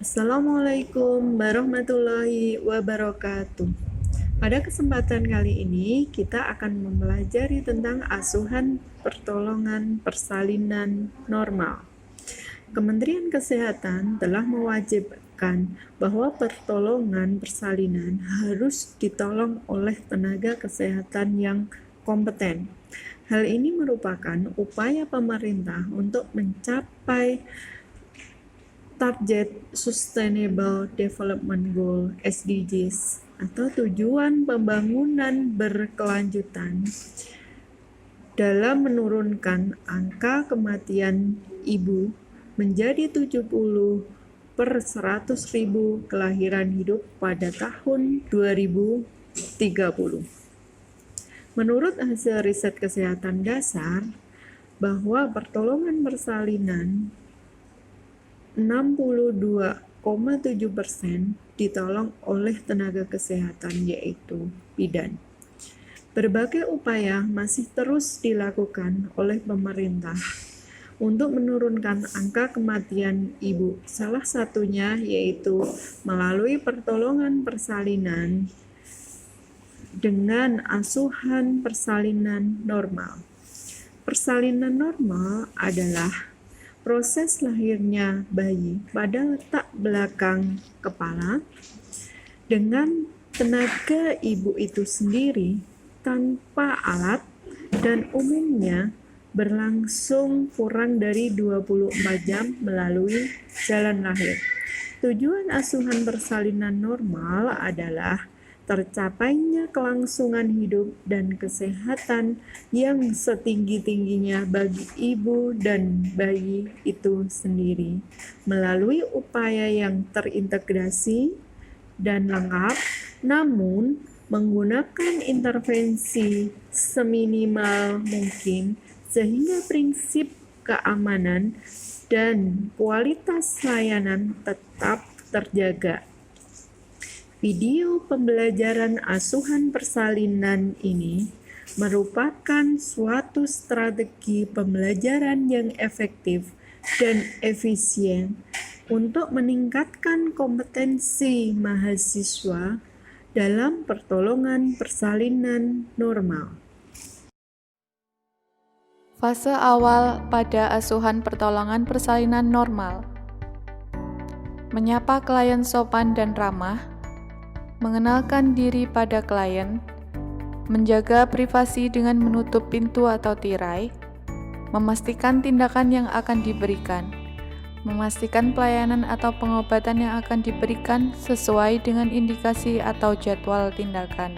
Assalamualaikum warahmatullahi wabarakatuh. Pada kesempatan kali ini, kita akan mempelajari tentang asuhan pertolongan persalinan normal. Kementerian Kesehatan telah mewajibkan bahwa pertolongan persalinan harus ditolong oleh tenaga kesehatan yang kompeten. Hal ini merupakan upaya pemerintah untuk mencapai Target Sustainable Development Goal (SDGs) atau tujuan pembangunan berkelanjutan dalam menurunkan angka kematian ibu menjadi 70 per 100.000 kelahiran hidup pada tahun 2030. Menurut hasil riset kesehatan dasar, bahwa pertolongan persalinan 62,7% ditolong oleh tenaga kesehatan, yaitu bidan. Berbagai upaya masih terus dilakukan oleh pemerintah untuk menurunkan angka kematian ibu. Salah satunya yaitu melalui pertolongan persalinan dengan asuhan persalinan normal. Persalinan normal adalah proses lahirnya bayi pada letak belakang kepala dengan tenaga ibu itu sendiri tanpa alat dan umumnya berlangsung kurang dari 24 jam melalui jalan lahir. Tujuan asuhan persalinan normal adalah tercapainya kelangsungan hidup dan kesehatan yang setinggi-tingginya bagi ibu dan bayi itu sendiri melalui upaya yang terintegrasi dan lengkap, namun menggunakan intervensi seminimal mungkin sehingga prinsip keamanan dan kualitas layanan tetap terjaga. Video pembelajaran asuhan persalinan ini merupakan suatu strategi pembelajaran yang efektif dan efisien untuk meningkatkan kompetensi mahasiswa dalam pertolongan persalinan normal. Fase awal pada asuhan pertolongan persalinan normal. Menyapa klien sopan dan ramah, mengenalkan diri pada klien, menjaga privasi dengan menutup pintu atau tirai, memastikan tindakan yang akan diberikan, memastikan pelayanan atau pengobatan yang akan diberikan sesuai dengan indikasi atau jadwal tindakan,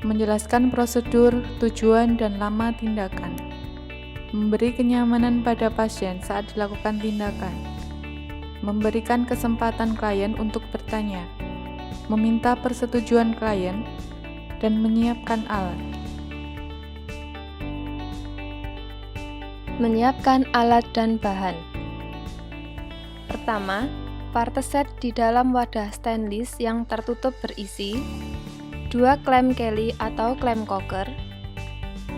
menjelaskan prosedur, tujuan, dan lama tindakan, memberi kenyamanan pada pasien saat dilakukan tindakan, memberikan kesempatan klien untuk bertanya, meminta persetujuan klien, dan menyiapkan alat. Menyiapkan alat dan bahan. Pertama, parteset di dalam wadah stainless yang tertutup berisi 2 klem Kelly atau klem koker,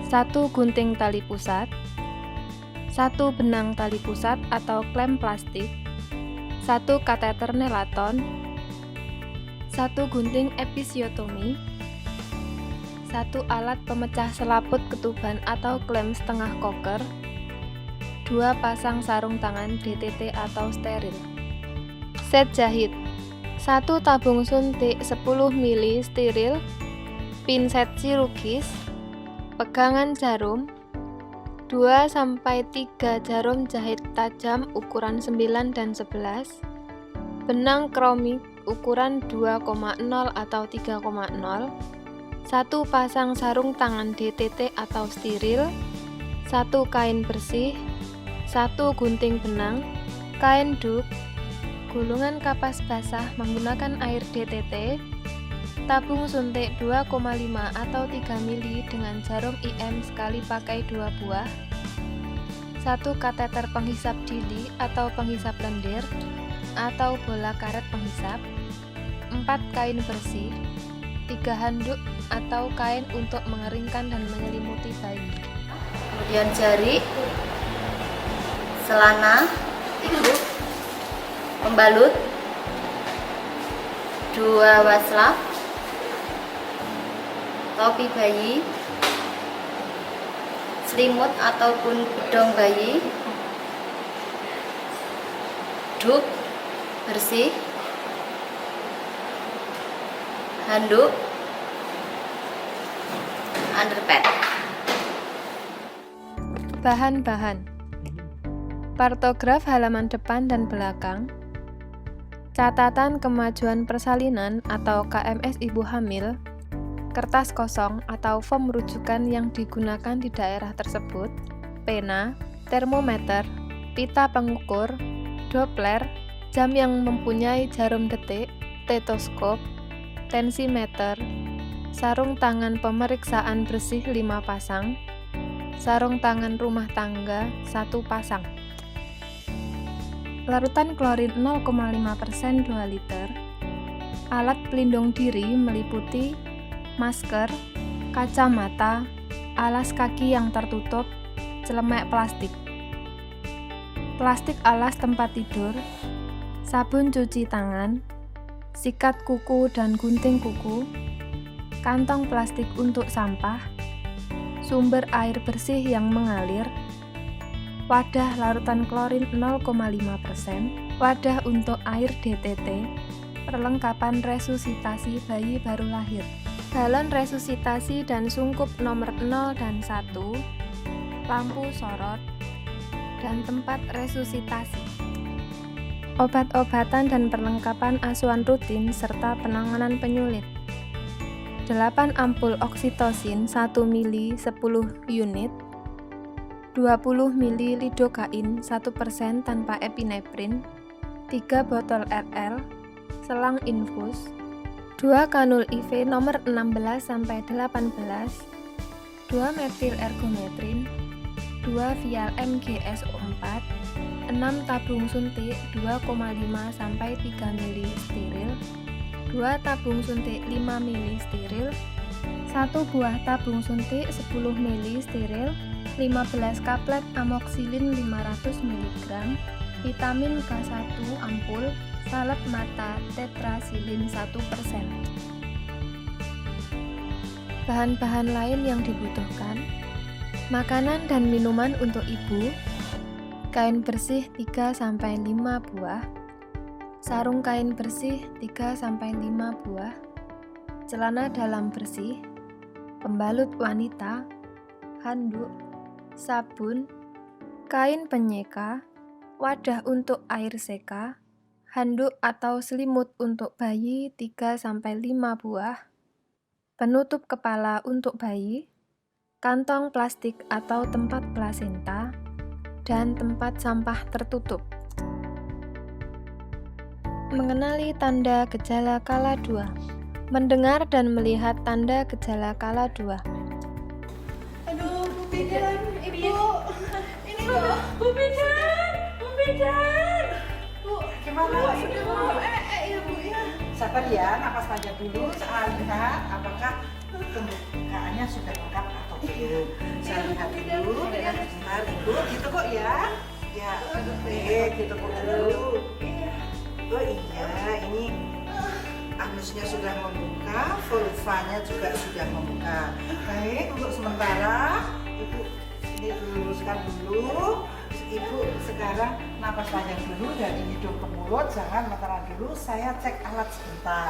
1 gunting tali pusat, 1 benang tali pusat atau klem plastik, 1 kateter nelaton, 1 gunting episiotomi, 1 alat pemecah selaput ketuban atau klem setengah koker, 2 pasang sarung tangan DTT atau steril. Set jahit, 1 tabung suntik 10 ml steril, pinset chirurgis, pegangan jarum, 2-3 jarum jahit tajam ukuran 9 dan 11, benang kromik ukuran 2,0 atau 3,0, 1 pasang sarung tangan DTT atau steril, 1 kain bersih, 1 gunting benang, kain duk, gulungan kapas basah menggunakan air DTT, tabung suntik 2,5 atau 3 mili dengan jarum IM sekali pakai 2 buah, 1 kateter penghisap dili atau penghisap lendir atau bola karet penghisap, 4 kain bersih, 3 handuk atau kain untuk mengeringkan dan menyelimuti bayi. Kemudian jari, celana ibu, pembalut, 2 waslap, topi bayi, selimut ataupun bedong bayi, dup bersih, handuk, underpad. Bahan-bahan: partograf halaman depan dan belakang, catatan kemajuan persalinan atau KMS ibu hamil, kertas kosong atau form rujukan yang digunakan di daerah tersebut, pena, termometer, pita pengukur, Doppler, jam yang mempunyai jarum detik, stetoskop, tensimeter, sarung tangan pemeriksaan bersih 5 pasang, sarung tangan rumah tangga 1 pasang. Larutan klorin 0,5% 2 liter. Alat pelindung diri meliputi masker, kacamata, alas kaki yang tertutup, celemek plastik. Plastik alas tempat tidur, sabun cuci tangan, sikat kuku dan gunting kuku, kantong plastik untuk sampah, sumber air bersih yang mengalir, wadah larutan klorin 0,5%, wadah untuk air DTT, perlengkapan resusitasi bayi baru lahir, galon resusitasi dan sungkup nomor 0 dan 1, lampu sorot, dan tempat resusitasi. Obat-obatan dan perlengkapan asuhan rutin serta penanganan penyulit. 8 ampul oksitosin 1 mili 10 unit, 20 mili lidokain 1% tanpa epinefrin, 3 botol RL, selang infus, 2 kanul IV nomor 16-18, 2 metil ergometrin, 2 vial MgSO4, 6 tabung suntik 2,5-3 mili steril, 2 tabung suntik 5 mili steril, 1 buah tabung suntik 10 mili steril, 15 kaplet amoksilin 500 mg, vitamin K1 ampul, salep mata tetrasilin 1%. Bahan-bahan lain yang dibutuhkan: makanan dan minuman untuk ibu, kain bersih 3-5 buah, sarung kain bersih 3-5 buah, celana dalam bersih, pembalut wanita, handuk, sabun, kain penyeka, wadah untuk air seka, handuk atau selimut untuk bayi 3-5 buah, penutup kepala untuk bayi, kantong plastik atau tempat plasenta, dan tempat sampah tertutup. Mengenali tanda gejala kala 2. Mendengar dan melihat tanda gejala kala 2. Aduh, Bu Bidan, Ibu. Ini Bu Bidan, Bu Bidan. Bu, Gimana Bu, ini, sudah Bu? mau ya Bu ya. Sabar ya, napas panjang dulu. Saya lihat apakah pembukaannya sudah lengkap atau belum. Saya lihat dulu. Sebentar, Ibu. Gitu kok ya. Ya, gitu kok dulu. Oh iya, ini anusnya sudah membuka, vulvanya juga sudah membuka. Baik, untuk sementara Ibu ini diluruskan dulu. Ibu sekarang napas panjang dulu dari hidung ke mulut, jangan meteran dulu. Saya cek alat sebentar.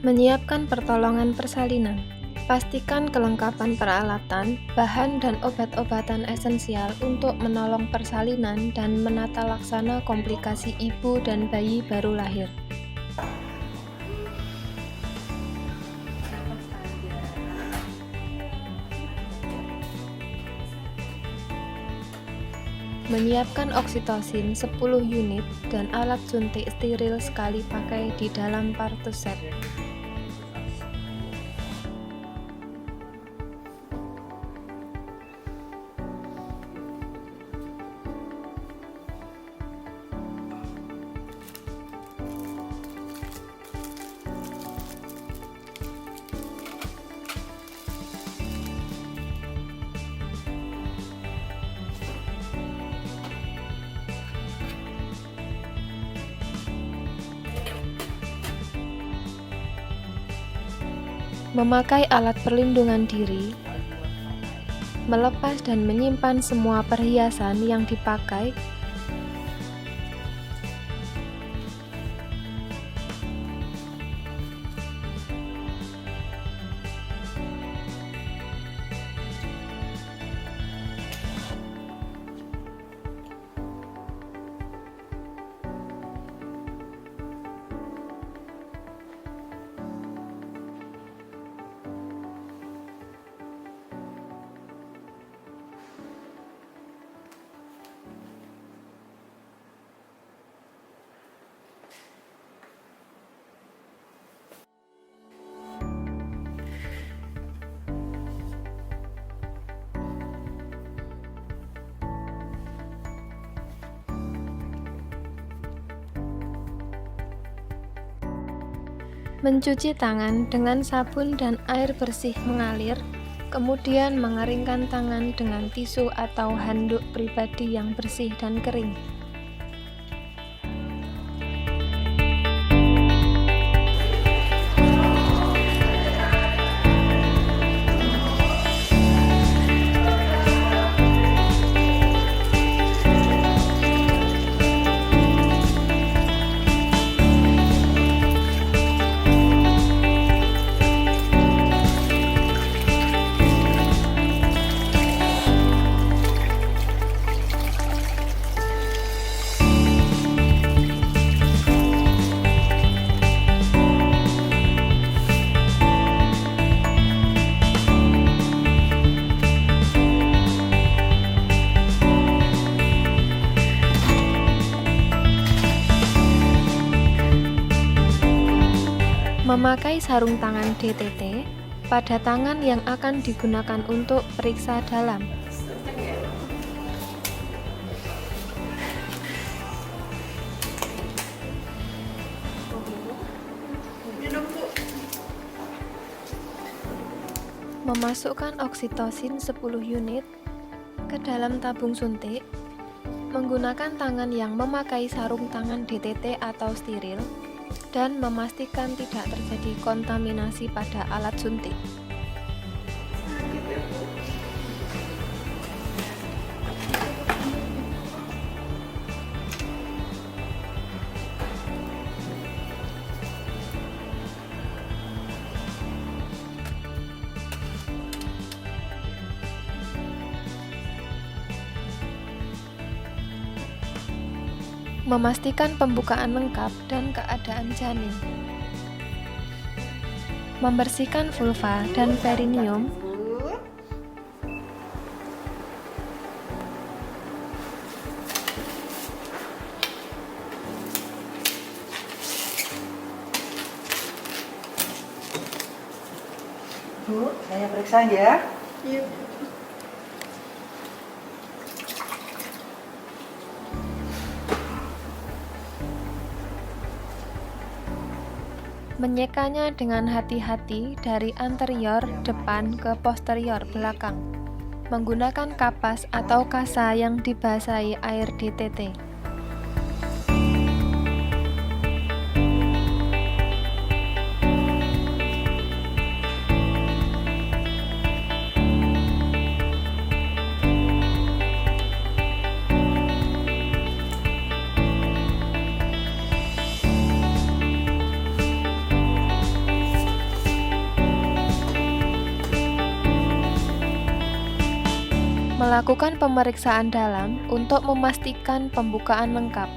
Menyiapkan pertolongan persalinan. Pastikan kelengkapan peralatan, bahan dan obat-obatan esensial untuk menolong persalinan dan menata laksana komplikasi ibu dan bayi baru lahir. Menyiapkan oksitosin 10 unit dan alat suntik steril sekali pakai di dalam partuset. Memakai alat perlindungan diri, melepas dan menyimpan semua perhiasan yang dipakai, mencuci tangan dengan sabun dan air bersih mengalir, kemudian mengeringkan tangan dengan tisu atau handuk pribadi yang bersih dan kering. Memakai sarung tangan DTT pada tangan yang akan digunakan untuk periksa dalam. Memasukkan oksitosin 10 unit ke dalam tabung suntik, menggunakan tangan yang memakai sarung tangan DTT atau steril, dan memastikan tidak terjadi kontaminasi pada alat suntik. Memastikan pembukaan lengkap dan keadaan janin. Membersihkan vulva dan perineum. Bu, saya periksa ya. Iya. Menyekanya dengan hati-hati dari anterior depan ke posterior belakang, menggunakan kapas atau kasa yang dibasahi air DTT. Melakukan pemeriksaan dalam untuk memastikan pembukaan lengkap.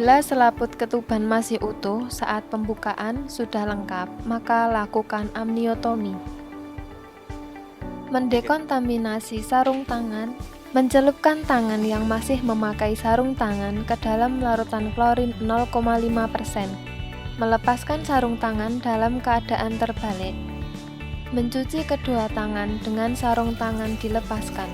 Apabila selaput ketuban masih utuh saat pembukaan sudah lengkap, maka lakukan amniotomi. Mendekontaminasi sarung tangan, mencelupkan tangan yang masih memakai sarung tangan ke dalam larutan klorin 0,5%. Melepaskan sarung tangan dalam keadaan terbalik. Mencuci kedua tangan dengan sarung tangan dilepaskan.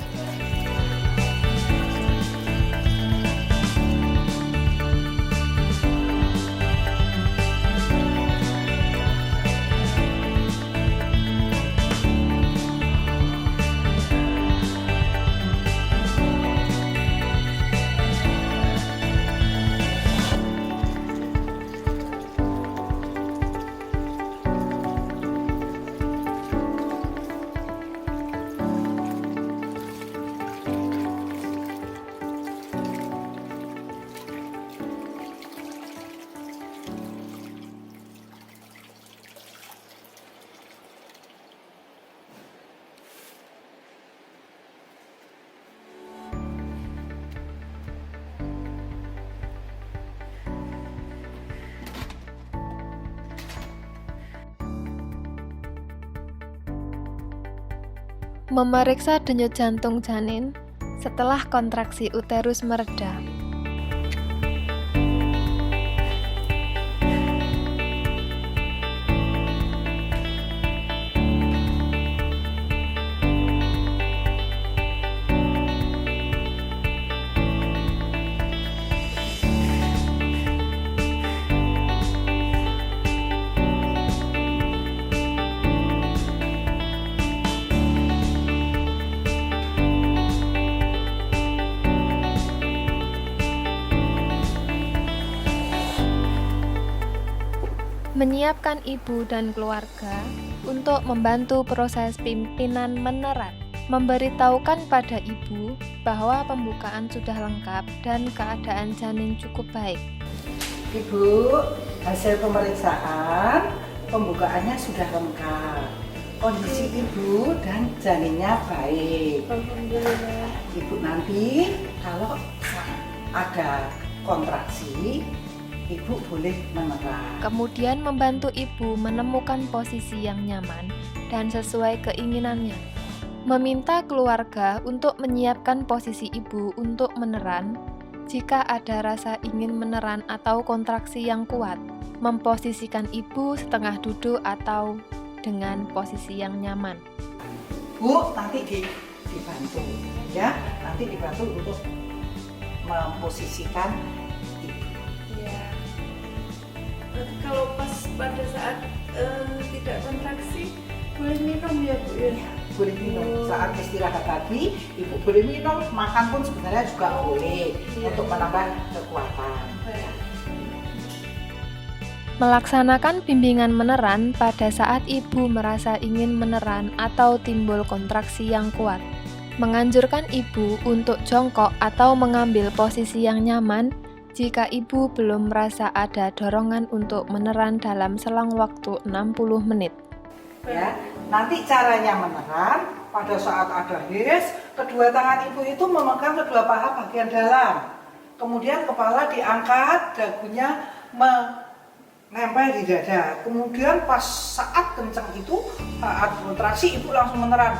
Memeriksa denyut jantung janin setelah kontraksi uterus mereda. Menyiapkan ibu dan keluarga untuk membantu proses pimpinan meneran. Memberitahukan pada ibu bahwa pembukaan sudah lengkap dan keadaan janin cukup baik. Ibu, hasil pemeriksaan pembukaannya sudah lengkap. Kondisi ibu dan janinnya baik. Alhamdulillah. Ibu nanti kalau ada kontraksi, ibu boleh menerang. Kemudian membantu ibu menemukan posisi yang nyaman dan sesuai keinginannya. Meminta keluarga untuk menyiapkan posisi ibu untuk meneran jika ada rasa ingin meneran atau kontraksi yang kuat. Memposisikan ibu setengah duduk atau dengan posisi yang nyaman. Bu, nanti dibantu ya, nanti dibantu untuk memposisikan ibu. Iya. Berarti kalau pas pada saat tidak kontraksi boleh minum ya Bu ya? Boleh minum saat istirahat tadi, ibu boleh minum, makan pun sebenarnya juga boleh untuk menambah kekuatan. Melaksanakan bimbingan meneran pada saat ibu merasa ingin meneran atau timbul kontraksi yang kuat. Menganjurkan ibu untuk jongkok atau mengambil posisi yang nyaman jika ibu belum merasa ada dorongan untuk meneran dalam selang waktu 60 menit. Ya, nanti caranya meneran pada saat ada his, kedua tangan ibu itu memegang kedua paha bagian dalam. Kemudian kepala diangkat, dagunya menempel di dada. Kemudian pas saat kencang itu, saat kontraksi ibu langsung meneran.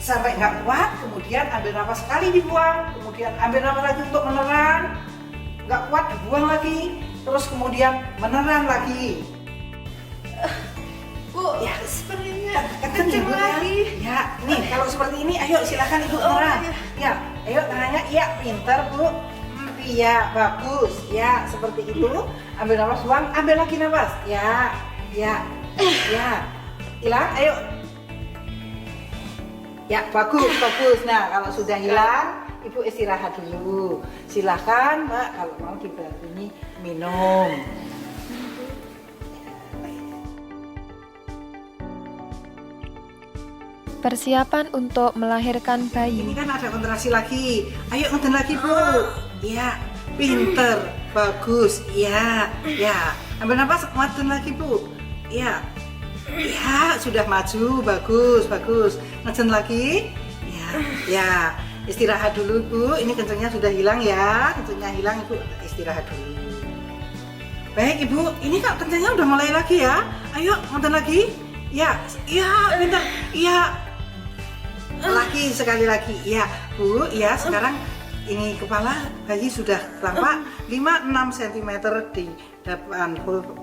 Sampai nggak kuat, kemudian ambil nafas sekali dibuang, kemudian ambil nafas lagi untuk meneran, nggak kuat dibuang lagi, terus kemudian meneran lagi. Bu, Ya, sepertinya kenceng kenceng Ibu, lagi. Ya, nih kalau seperti ini, ayo silakan ibu meneran. Ya, ayo tangannya, iya pinter Bu. Iya, bagus. Ya, seperti itu. Ambil nafas buang, ambil lagi nafas. Ya, ya, ya. Hilang, ayo. Ya, bagus, bagus. Nah, kalau sudah hilang, ibu istirahat dulu. Silakan Mbak, kalau mau dibantu minum. Persiapan untuk melahirkan Ini bayi. kan ada kontraksi lagi. Ayo ngeden lagi Bu. Ya, pinter, bagus. Ya, ya. Ambil nafas, ngeden lagi Bu. Ya, ya. Sudah maju, bagus, bagus. Ngeden lagi. Ya, ya. Istirahat dulu Bu. Ini kencengnya sudah hilang ya. Kencengnya hilang Ibu istirahat. istirahat dulu. Baik Ibu, ini Kak kencangnya udah mulai lagi ya. Ayo, nonton lagi. Ya, bentar. Ya, lagi sekali lagi. Ya, Bu, ya sekarang ini kepala bayi sudah tampak 5-6 cm di depan vulva,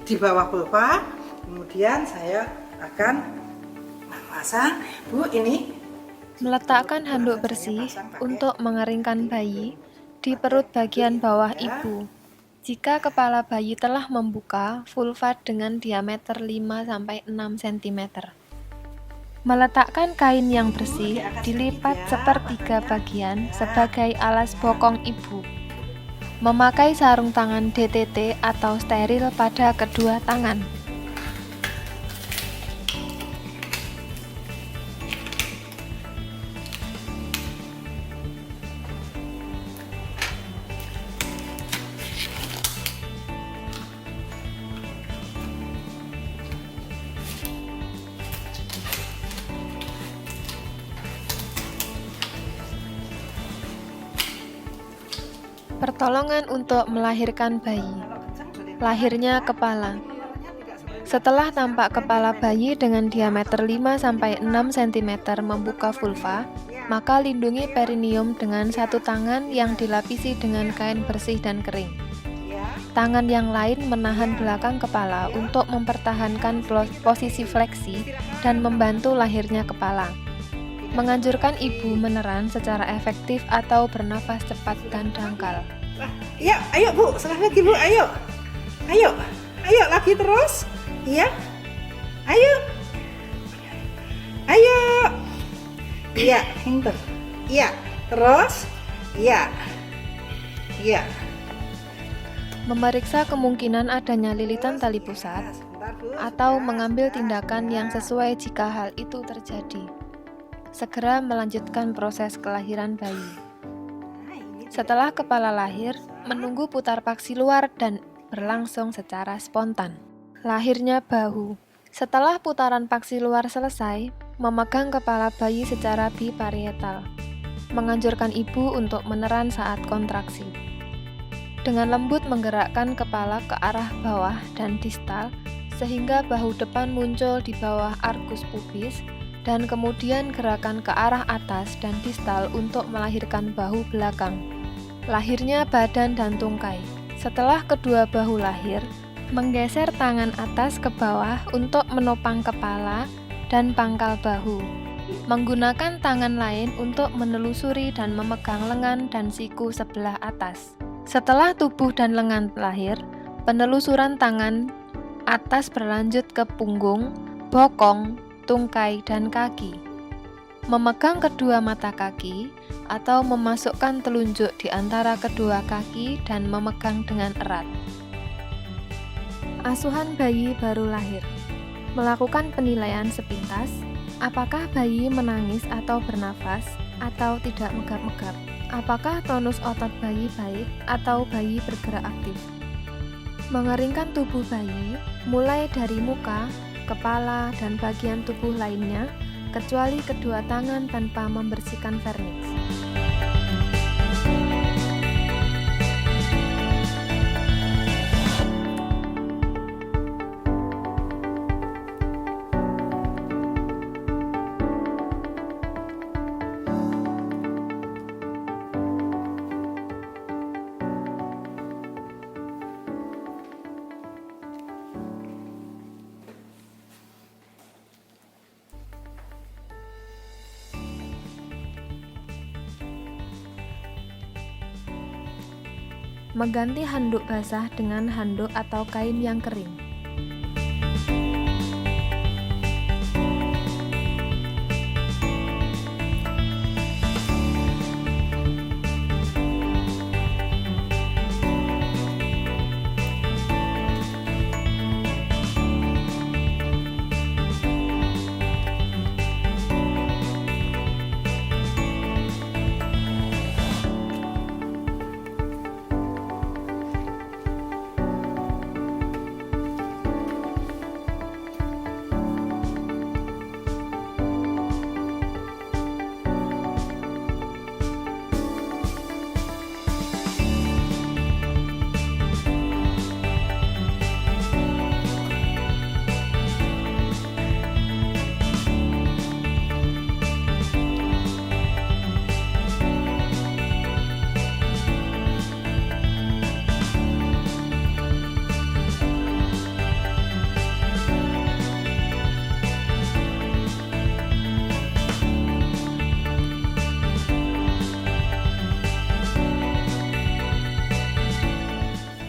di bawah vulva. Kemudian saya akan memasang, Bu, ini Meletakkan handuk bersih untuk mengeringkan bayi di perut bagian bawah ibu. Jika kepala bayi telah membuka, vulva dengan diameter 5-6 cm. Meletakkan kain yang bersih dilipat sepertiga bagian sebagai alas bokong ibu. Memakai sarung tangan DTT atau steril pada kedua tangan. Pertolongan untuk melahirkan bayi. Lahirnya kepala. Setelah tampak kepala bayi dengan diameter 5-6 cm membuka vulva, maka lindungi perineum dengan satu tangan yang dilapisi dengan kain bersih dan kering. Tangan yang lain menahan belakang kepala untuk mempertahankan posisi fleksi dan membantu lahirnya kepala. Menganjurkan ibu meneran secara efektif atau bernafas cepat dan dangkal. Ya, ayo Bu, sekali lagi Bu, ayo. Ayo lagi terus. Iya. Ayo. Iya, pinter. Iya, terus. Iya. Memeriksa kemungkinan adanya lilitan tali pusat atau mengambil tindakan yang sesuai jika hal itu terjadi. Segera melanjutkan proses kelahiran bayi. Setelah kepala lahir, menunggu putar paksi luar dan berlangsung secara spontan. Lahirnya bahu. Setelah putaran paksi luar selesai, memegang kepala bayi secara biparietal. Menganjurkan ibu untuk meneran saat kontraksi. Dengan lembut menggerakkan kepala ke arah bawah dan distal, sehingga bahu depan muncul di bawah arkus pubis, dan kemudian gerakan ke arah atas dan distal untuk melahirkan bahu belakang. Lahirnya badan dan tungkai. Setelah kedua bahu lahir, menggeser tangan atas ke bawah untuk menopang kepala dan pangkal bahu. Menggunakan tangan lain untuk menelusuri dan memegang lengan dan siku sebelah atas. Setelah tubuh dan lengan lahir, penelusuran tangan atas berlanjut ke punggung, bokong, tungkai, dan kaki. Memegang kedua mata kaki atau memasukkan telunjuk di antara kedua kaki dan memegang dengan erat. Asuhan bayi baru lahir. Melakukan penilaian sepintas, apakah bayi menangis atau bernafas atau tidak megap-megap? Apakah tonus otot bayi baik atau bayi bergerak aktif? Mengeringkan tubuh bayi mulai dari muka, kepala, dan bagian tubuh lainnya, kecuali kedua tangan tanpa membersihkan vernix. Mengganti handuk basah dengan handuk atau kain yang kering.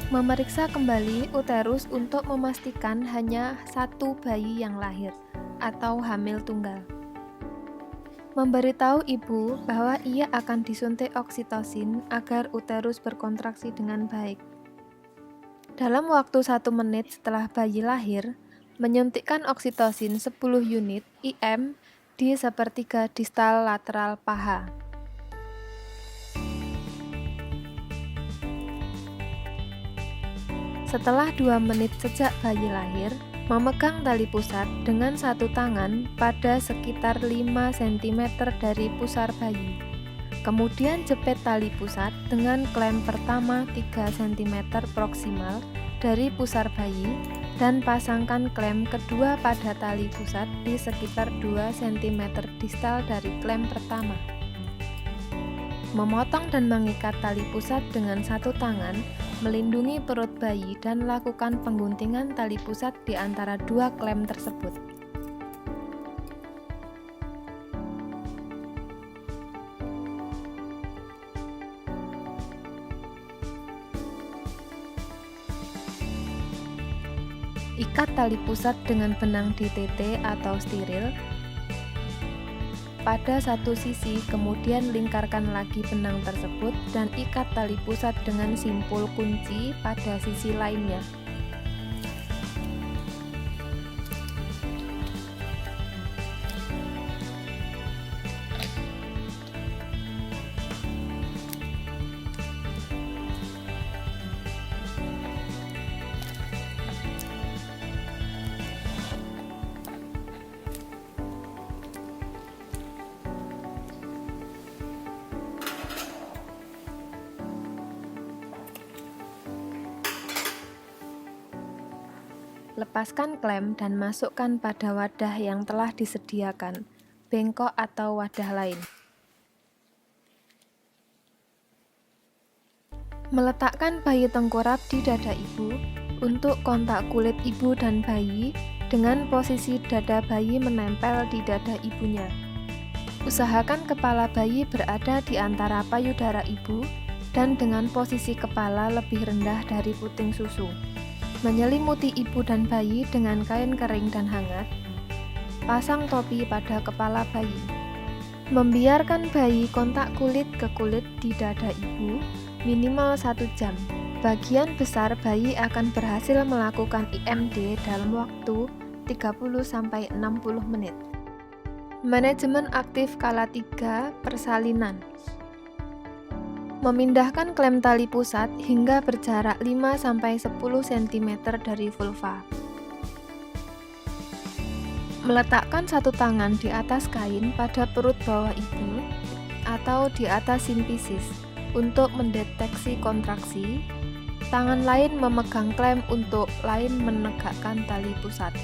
Memeriksa kembali uterus untuk memastikan hanya satu bayi yang lahir atau hamil tunggal. Memberitahu ibu bahwa ia akan disuntik oksitosin agar uterus berkontraksi dengan baik. Dalam waktu 1 menit setelah bayi lahir, menyuntikkan oksitosin 10 unit IM di sepertiga distal lateral paha. Setelah 2 menit sejak bayi lahir, memegang tali pusat dengan satu tangan pada sekitar 5 cm dari pusar bayi. Kemudian jepit tali pusat dengan klem pertama 3 cm proksimal dari pusar bayi dan pasangkan klem kedua pada tali pusat di sekitar 2 cm distal dari klem pertama. Memotong dan mengikat tali pusat dengan satu tangan, melindungi perut bayi dan lakukan pengguntingan tali pusat di antara 2 klem tersebut. Ikat tali pusat dengan benang DTT atau steril pada satu sisi, kemudian lingkarkan lagi benang tersebut dan ikat tali pusat dengan simpul kunci pada sisi lainnya. Lepaskan klem dan masukkan pada wadah yang telah disediakan, bengkok atau wadah lain. Meletakkan bayi tengkurap di dada ibu untuk kontak kulit ibu dan bayi dengan posisi dada bayi menempel di dada ibunya. Usahakan kepala bayi berada di antara payudara ibu dan dengan posisi kepala lebih rendah dari puting susu. Menyelimuti ibu dan bayi dengan kain kering dan hangat. Pasang topi pada kepala bayi. Membiarkan bayi kontak kulit ke kulit di dada ibu minimal 1 jam. Bagian besar bayi akan berhasil melakukan IMD dalam waktu 30-60 menit. Manajemen aktif skala 3 persalinan. Memindahkan klem tali pusat hingga berjarak 5-10 cm dari vulva. Meletakkan satu tangan di atas kain pada perut bawah ibu atau di atas simpisis untuk mendeteksi kontraksi. Tangan lain memegang klem untuk lain menegakkan tali pusat.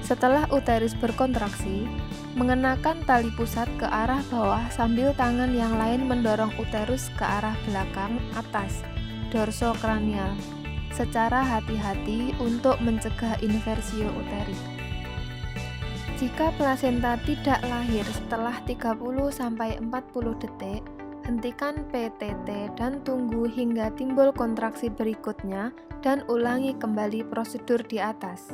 Setelah uterus berkontraksi, mengenakan tali pusat ke arah bawah sambil tangan yang lain mendorong uterus ke arah belakang atas, dorsokranial, secara hati-hati untuk mencegah inversio uteri. Jika plasenta tidak lahir setelah 30-40 detik, hentikan PTT dan tunggu hingga timbul kontraksi berikutnya dan ulangi kembali prosedur di atas.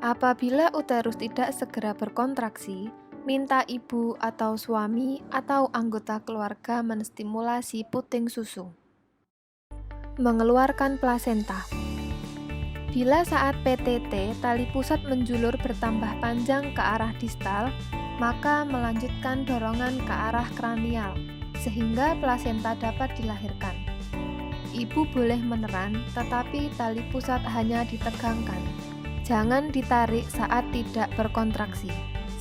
Apabila uterus tidak segera berkontraksi, minta ibu atau suami atau anggota keluarga menstimulasi puting susu. Mengeluarkan plasenta. Bila saat PTT tali pusat menjulur bertambah panjang ke arah distal, maka melanjutkan dorongan ke arah kranial, sehingga plasenta dapat dilahirkan. Ibu boleh meneran, tetapi tali pusat hanya ditegangkan. Jangan ditarik saat tidak berkontraksi.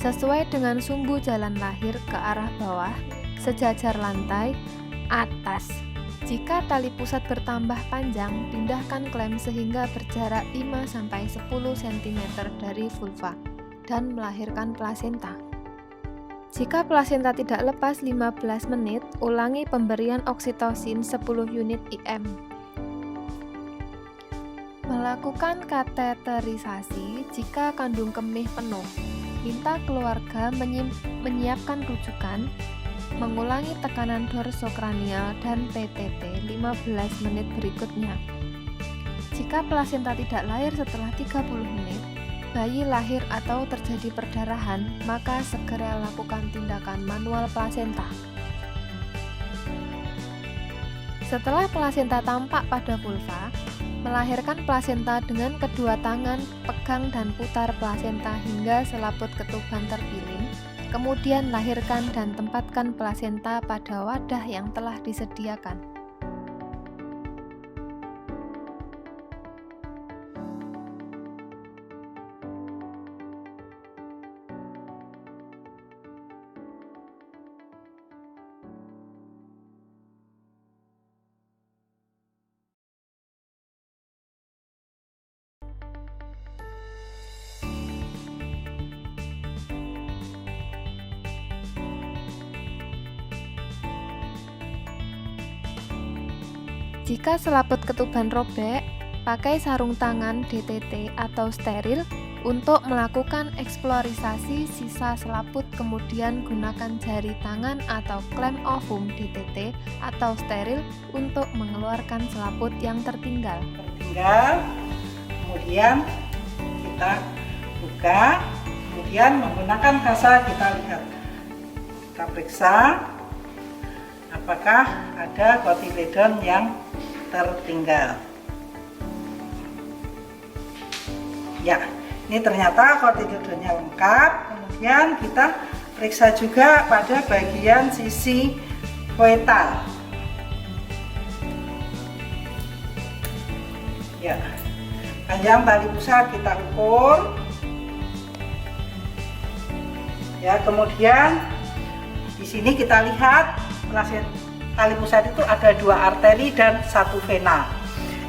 Sesuai dengan sumbu jalan lahir ke arah bawah, sejajar lantai, atas. Jika tali pusat bertambah panjang, pindahkan klem sehingga berjarak 5-10 cm dari vulva dan melahirkan plasenta. Jika plasenta tidak lepas 15 menit, ulangi pemberian oksitosin 10 unit IM. Melakukan kateterisasi jika kandung kemih penuh. Minta keluarga menyiapkan rujukan, mengulangi tekanan dorsokranial dan PTT 15 menit berikutnya. Jika plasenta tidak lahir setelah 30 menit, bayi lahir atau terjadi perdarahan, maka segera lakukan tindakan manual plasenta. Setelah plasenta tampak pada vulva, melahirkan plasenta dengan kedua tangan, pegang dan putar plasenta hingga selaput ketuban terpilin, kemudian lahirkan dan tempatkan plasenta pada wadah yang telah disediakan. Jika selaput ketuban robek, pakai sarung tangan DTT atau steril untuk melakukan eksplorisasi sisa selaput, kemudian gunakan jari tangan atau klem ovum DTT atau steril untuk mengeluarkan selaput yang tertinggal. Kemudian kita buka, kemudian menggunakan kasa kita lihat, kita periksa apakah ada kotiledon yang tertinggal. Ya, ini ternyata kotiledonnya lengkap. Kemudian kita periksa juga pada bagian sisi koetal. Ya, panjang tali pusat kita ukur. Ya, kemudian di sini kita lihat tali pusat itu ada 2 arteri dan 1 vena.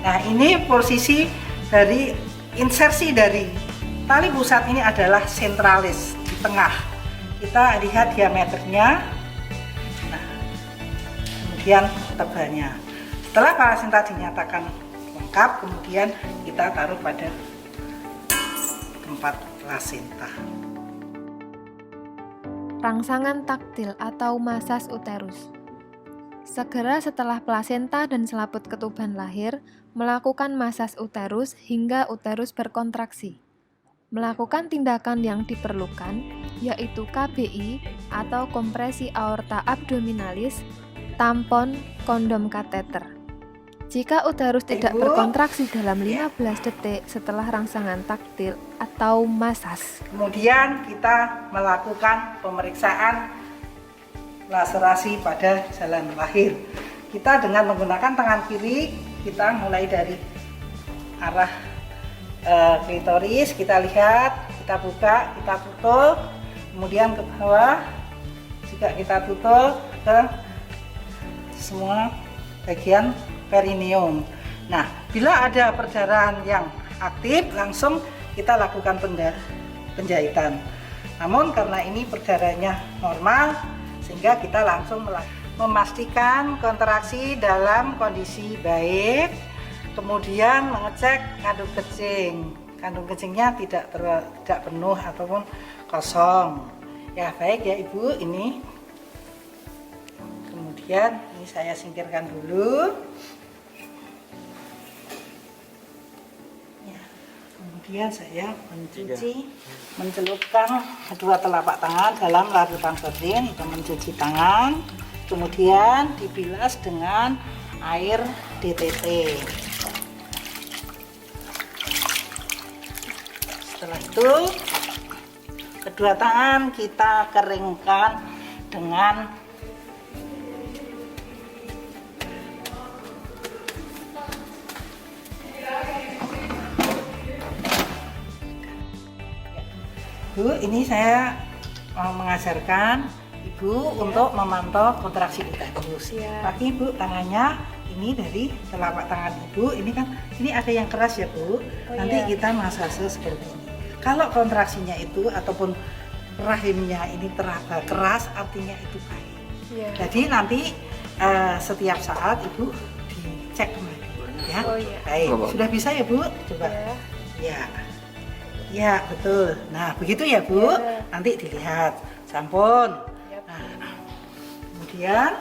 Nah, ini posisi dari insersi dari tali pusat ini adalah sentralis di tengah. Kita lihat diameternya, nah, kemudian tebalnya. Setelah plasenta dinyatakan lengkap, kemudian kita taruh pada tempat plasenta. Rangsangan taktil atau masas uterus. Segera setelah plasenta dan selaput ketuban lahir, melakukan masas uterus hingga uterus berkontraksi. Melakukan tindakan yang diperlukan, yaitu KBI atau kompresi aorta abdominalis, tampon, kondom kateter. Jika uterus tidak berkontraksi dalam 15 detik setelah rangsangan taktil atau masas. Kemudian kita melakukan pemeriksaan laserasi pada jalan lahir. Kita dengan menggunakan tangan kiri, kita mulai dari arah klitoris, kita lihat, kita buka, kita tutup, kemudian ke bawah juga kita tutup ke semua bagian perineum. Nah, bila ada perdarahan yang aktif, langsung kita lakukan penjahitan. Namun karena ini perdarahannya normal, sehingga kita langsung memastikan kontraksi dalam kondisi baik, kemudian mengecek kandung kencing. Kandung kencingnya tidak penuh ataupun kosong. Ya, baik ya Ibu, ini. Kemudian ini saya singkirkan dulu. Ya, kemudian saya mencelupkan kedua telapak tangan dalam larutan sodin, itu mencuci tangan, kemudian dibilas dengan air DTT. Setelah itu kedua tangan kita keringkan dengan Bu, ini saya mau mengajarkan Ibu untuk memantau kontraksi uterus. Tapi Ibu, tangannya ini dari telapak tangan Ibu, ini kan ini ada yang keras ya Bu. Nanti kita masase seperti ini. Kalau kontraksinya itu ataupun rahimnya ini terasa keras, artinya itu baik. Jadi nanti setiap saat Ibu dicek kembali ya. Baik, sudah bisa ya Bu? Coba. Ya, betul. Nah, begitu ya Bu. Nanti dilihat. Sampun. Nah, kemudian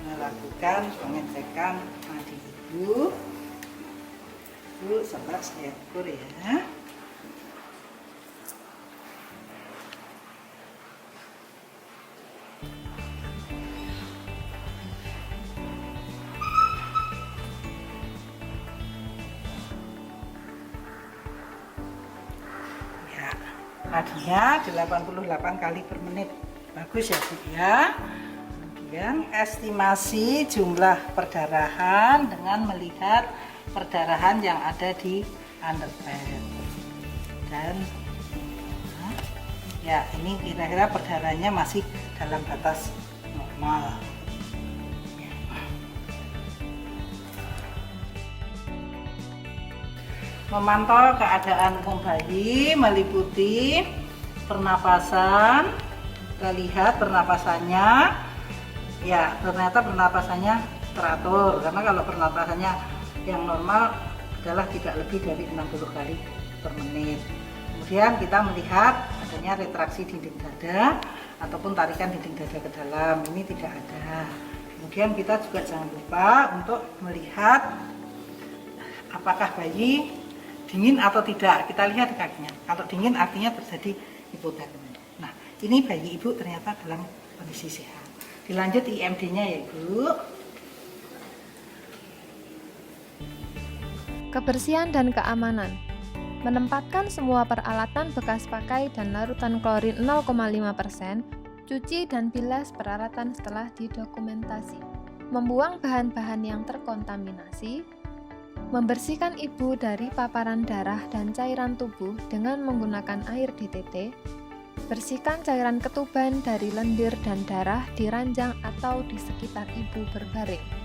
melakukan pengecekan nadi Ibu. Ibu sebelah saya ukur ya. Ya, nadinya 88 kali per menit. Bagus ya Bu ya. Kemudian estimasi jumlah perdarahan dengan melihat perdarahan yang ada di underbed. Dan ya ini kira-kira perdarahannya masih dalam batas normal. Memantau keadaan bayi meliputi pernapasan. Kita lihat pernapasannya, ya ternyata pernapasannya teratur, karena kalau pernapasannya yang normal adalah tidak lebih dari 60 kali per menit. Kemudian kita melihat adanya retraksi dinding dada ataupun tarikan dinding dada ke dalam, ini tidak ada. Kemudian kita juga jangan lupa untuk melihat apakah bayi dingin atau tidak. Kita lihat di kakinya, kalau dingin artinya terjadi hipotermia. Nah, ini bayi ibu ternyata dalam kondisi sehat. Dilanjut IMD-nya ya ibu. Kebersihan dan keamanan. Menempatkan semua peralatan bekas pakai dan larutan klorin 0,5%, cuci dan bilas peralatan setelah didokumentasi. Membuang bahan-bahan yang terkontaminasi. Membersihkan ibu dari paparan darah dan cairan tubuh dengan menggunakan air DTT. Bersihkan cairan ketuban dari lendir dan darah di ranjang atau di sekitar ibu berbaring.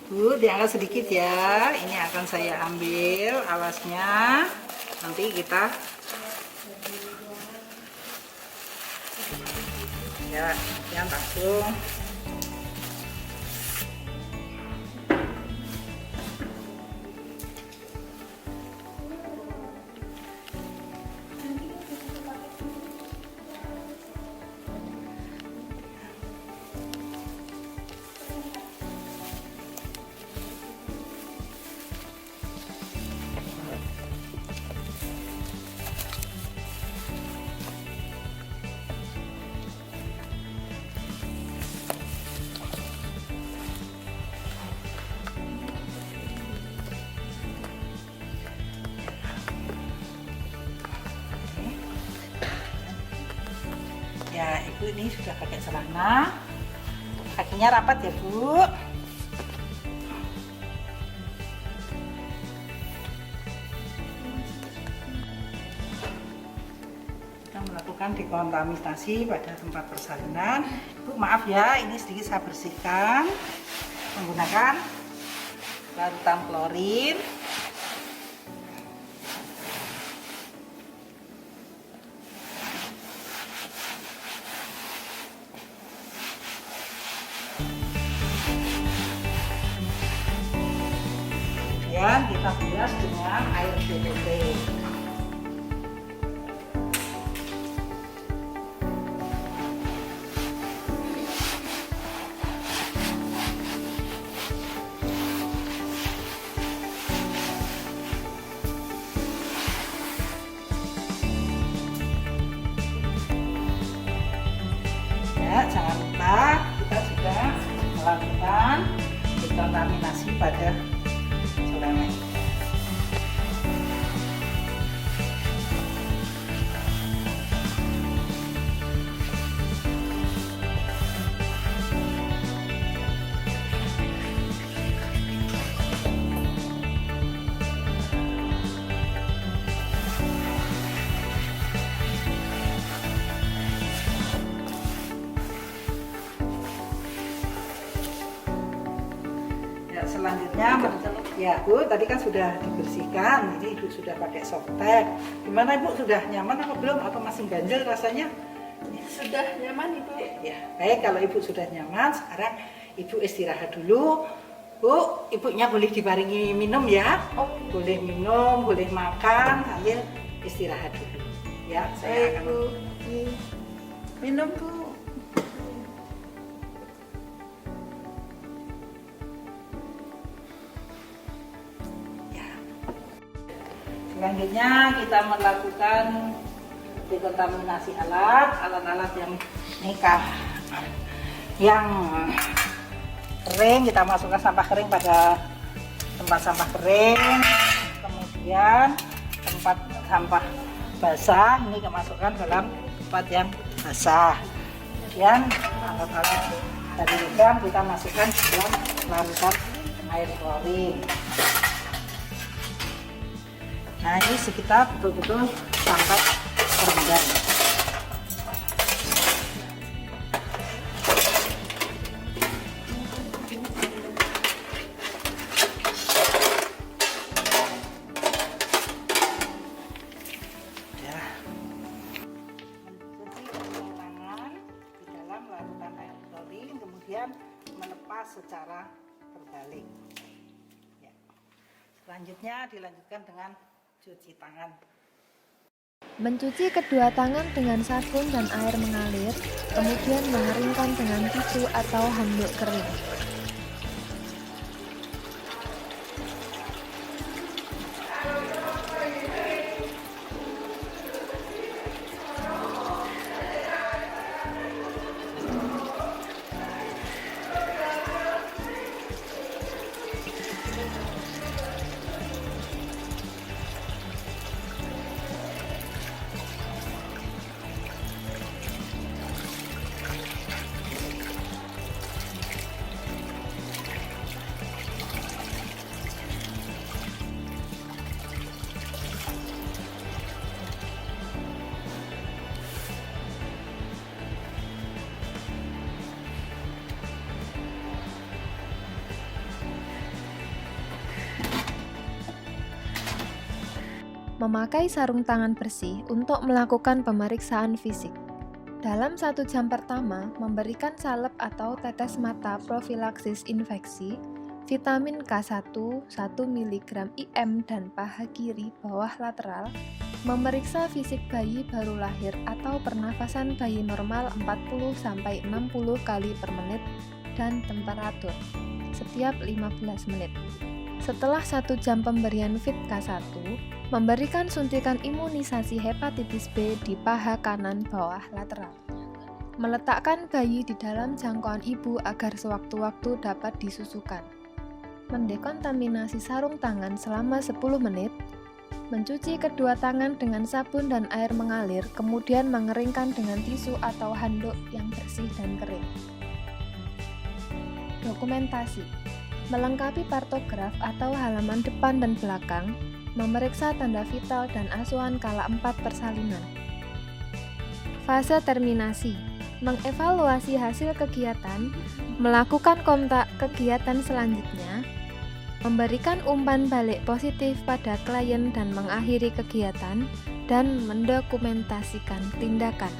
Bu, diangkat sedikit ya. Ini akan saya ambil alasnya. Nanti kita ya, yang langsung. Ya, ibu ini sudah pakai celana. Kakinya rapat ya, Bu. Kita melakukan dekontaminasi pada tempat persalinan. Bu, maaf ya, ini sedikit saya bersihkan menggunakan larutan klorin. Kemudian kita bilas dengan air DTT. Ya, jangan lupa kita juga melakukan dekontaminasi pada celemek. selanjutnya ya Bu, tadi kan sudah dibersihkan, ini Ibu sudah pakai softtek. Gimana Ibu, sudah nyaman apa belum, atau masih ganjel rasanya? Sudah nyaman Ibu. Ya, baik, kalau Ibu sudah nyaman, sekarang Ibu istirahat dulu. Bu, Ibunya boleh dibaringi minum ya. Boleh minum, boleh makan, sambil istirahat dulu. Ya, saya akan Bu. Minum Bu. Selanjutnya kita melakukan dekontaminasi alat-alat yang nikah, yang kering. Kita masukkan sampah kering pada tempat sampah kering, kemudian tempat sampah basah ini dimasukkan dalam tempat yang basah. Kemudian alat-alat tadi kita masukkan ke dalam larutan air klorin. Nah, ini sekitar betul-betul sampai terendam. Ya. Mencuci tangan di dalam larutan air klorin, kemudian melepas secara terbalik. Ya. Selanjutnya dilanjutkan dengan cuci tangan. Mencuci kedua tangan dengan sabun dan air mengalir, kemudian mengeringkan dengan tisu atau handuk kering. Memakai sarung tangan bersih untuk melakukan pemeriksaan fisik. Dalam 1 jam pertama, memberikan salep atau tetes mata profilaksis infeksi, vitamin K1, 1 mg IM dan paha kiri bawah lateral, memeriksa fisik bayi baru lahir atau pernafasan bayi normal 40-60 kali per menit dan temperatur setiap 15 menit. Setelah 1 jam pemberian Fit K1, memberikan suntikan imunisasi hepatitis B di paha kanan bawah lateral. Meletakkan bayi di dalam jangkauan ibu agar sewaktu-waktu dapat disusukan. Mendekontaminasi sarung tangan selama 10 menit. Mencuci kedua tangan dengan sabun dan air mengalir, kemudian mengeringkan dengan tisu atau handuk yang bersih dan kering. Dokumentasi. Melengkapi partograf atau halaman depan dan belakang, memeriksa tanda vital dan asuhan kala 4 persalinan. Fase terminasi, mengevaluasi hasil kegiatan, melakukan kontak kegiatan selanjutnya, memberikan umpan balik positif pada klien dan mengakhiri kegiatan, dan mendokumentasikan tindakan.